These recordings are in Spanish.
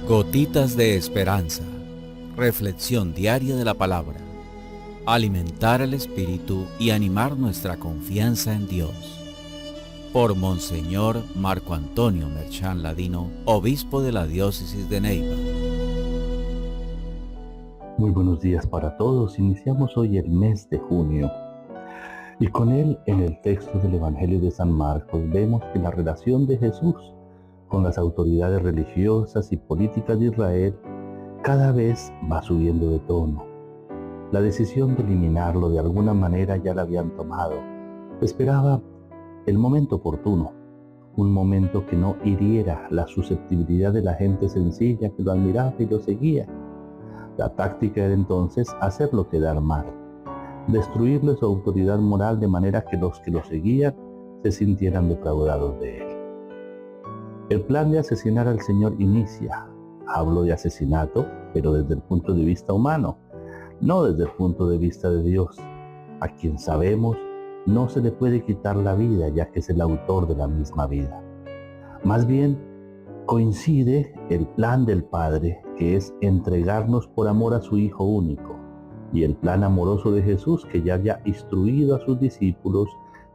Gotitas de esperanza. Reflexión diaria de la palabra. Alimentar el espíritu y animar nuestra confianza en Dios. Por Monseñor Marco Antonio Merchán Ladino, obispo de la diócesis de Neiva. Muy buenos días para todos. Iniciamos hoy el mes de junio y con él, en el texto del Evangelio de San Marcos, vemos que la relación de Jesús con las autoridades religiosas y políticas de Israel cada vez va subiendo de tono. La decisión de eliminarlo de alguna manera ya la habían tomado. Esperaba el momento oportuno, un momento que no hiriera la susceptibilidad de la gente sencilla que lo admiraba y lo seguía. La táctica era entonces hacerlo quedar mal, destruirle su autoridad moral de manera que los que lo seguían se sintieran defraudados de él. El plan de asesinar al Señor inicia. Hablo de asesinato, pero desde el punto de vista humano, no desde el punto de vista de Dios, a quien sabemos no se le puede quitar la vida, ya que es el autor de la misma vida. Más bien, coincide el plan del Padre, que es entregarnos por amor a su Hijo único, y el plan amoroso de Jesús, que ya había instruido a sus discípulos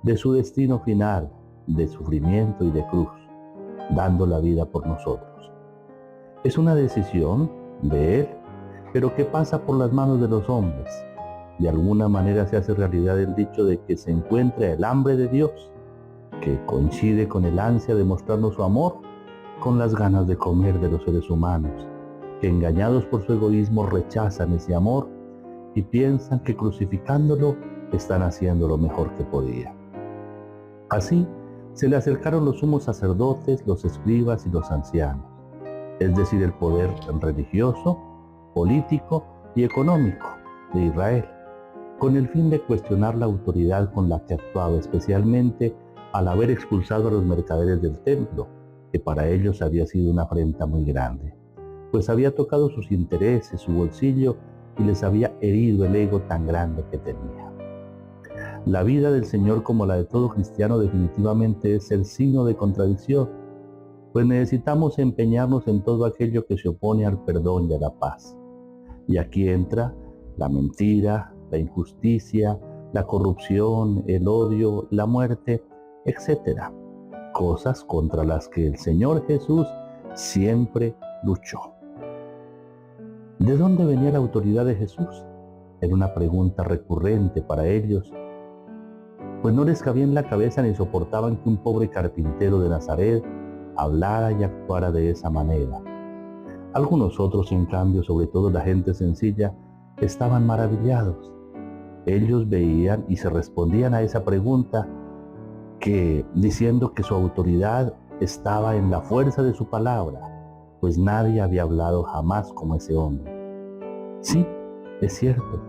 de su destino final, de sufrimiento y de cruz, dando la vida por nosotros. Es una decisión de Él, pero que pasa por las manos de los hombres. De alguna manera se hace realidad el dicho de que se encuentra el hambre de Dios, que coincide con el ansia de mostrarnos su amor, con las ganas de comer de los seres humanos, que engañados por su egoísmo rechazan ese amor y piensan que crucificándolo están haciendo lo mejor que podían. Así, se le acercaron los sumos sacerdotes, los escribas y los ancianos, es decir, el poder religioso, político y económico de Israel, con el fin de cuestionar la autoridad con la que actuaba, especialmente al haber expulsado a los mercaderes del templo, que para ellos había sido una afrenta muy grande, pues había tocado sus intereses, su bolsillo, y les había herido el ego tan grande que tenía. La vida del Señor, como la de todo cristiano, definitivamente es el signo de contradicción, pues necesitamos empeñarnos en todo aquello que se opone al perdón y a la paz. Y aquí entra la mentira, la injusticia, la corrupción, el odio, la muerte, etc. Cosas contra las que el Señor Jesús siempre luchó. ¿De dónde venía la autoridad de Jesús? Era una pregunta recurrente para ellos, pues no les cabía en la cabeza ni soportaban que un pobre carpintero de Nazaret hablara y actuara de esa manera. Algunos otros, en cambio, sobre todo la gente sencilla, estaban maravillados. Ellos veían y se respondían a esa pregunta diciendo que su autoridad estaba en la fuerza de su palabra, pues nadie había hablado jamás como ese hombre. Sí, es cierto,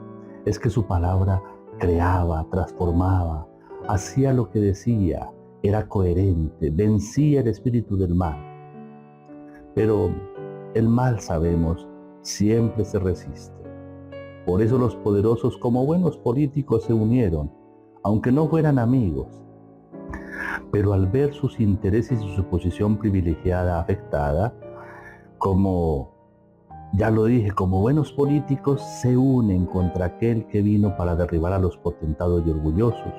es que su palabra creaba, transformaba, hacía lo que decía, era coherente, vencía el espíritu del mal. Pero el mal, sabemos, siempre se resiste. Por eso los poderosos, como buenos políticos, se unieron, aunque no fueran amigos. Pero al ver sus intereses y su posición privilegiada afectada, como ya lo dije, como buenos políticos se unen contra aquel que vino para derribar a los potentados y orgullosos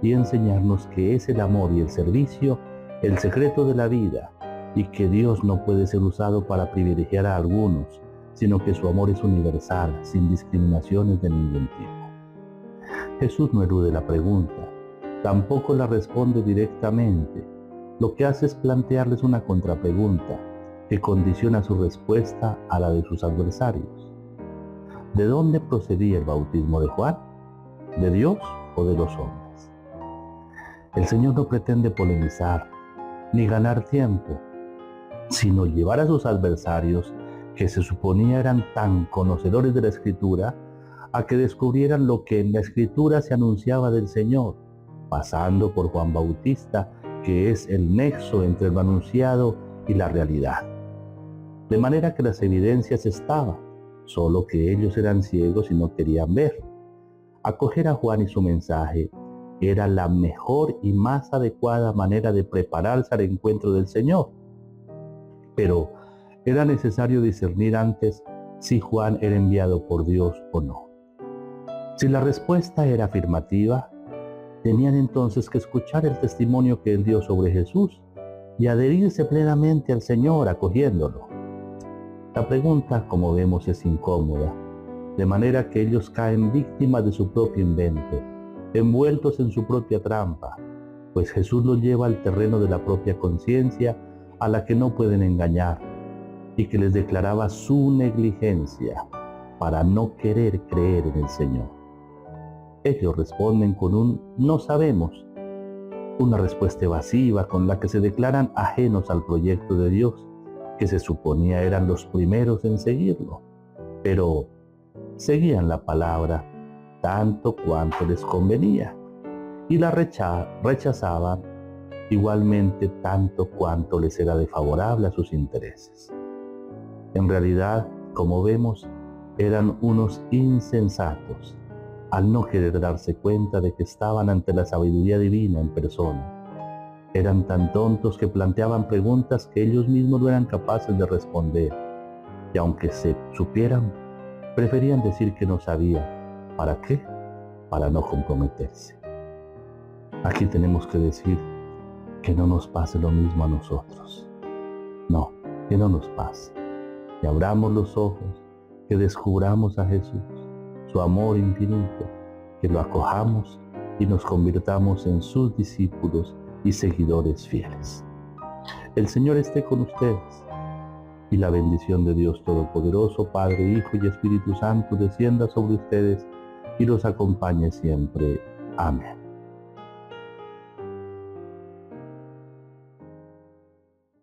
y enseñarnos que es el amor y el servicio el secreto de la vida, y que Dios no puede ser usado para privilegiar a algunos, sino que su amor es universal, sin discriminaciones de ningún tipo. Jesús no elude la pregunta, tampoco la responde directamente. Lo que hace es plantearles una contrapregunta que condiciona su respuesta a la de sus adversarios. ¿De dónde procedía el bautismo de Juan? ¿De Dios o de los hombres? El Señor no pretende polemizar ni ganar tiempo, sino llevar a sus adversarios, que se suponía eran tan conocedores de la Escritura, a que descubrieran lo que en la Escritura se anunciaba del Señor, pasando por Juan Bautista, que es el nexo entre lo anunciado y la realidad. De manera que las evidencias estaban, solo que ellos eran ciegos y no querían ver. Acoger a Juan y su mensaje era la mejor y más adecuada manera de prepararse al encuentro del Señor. Pero era necesario discernir antes si Juan era enviado por Dios o no. Si la respuesta era afirmativa, tenían entonces que escuchar el testimonio que él dio sobre Jesús y adherirse plenamente al Señor acogiéndolo. La pregunta, como vemos, es incómoda, de manera que ellos caen víctimas de su propio invento, envueltos en su propia trampa, pues Jesús los lleva al terreno de la propia conciencia a la que no pueden engañar y que les declaraba su negligencia para no querer creer en el Señor. Ellos responden con un "no sabemos", una respuesta evasiva con la que se declaran ajenos al proyecto de Dios, que se suponía eran los primeros en seguirlo, pero seguían la palabra tanto cuanto les convenía y la rechazaban igualmente tanto cuanto les era desfavorable a sus intereses. En realidad, como vemos, eran unos insensatos al no querer darse cuenta de que estaban ante la sabiduría divina en persona. Eran tan tontos que planteaban preguntas que ellos mismos no eran capaces de responder, y aunque se supieran, preferían decir que no sabían. ¿Para qué? Para no comprometerse. Aquí tenemos que decir que no nos pase lo mismo a nosotros. No, que no nos pase. Que abramos los ojos, que descubramos a Jesús, su amor infinito, que lo acojamos y nos convirtamos en sus discípulos y seguidores fieles. El Señor esté con ustedes y la bendición de Dios Todopoderoso, Padre, Hijo y Espíritu Santo descienda sobre ustedes y los acompañe siempre. Amén.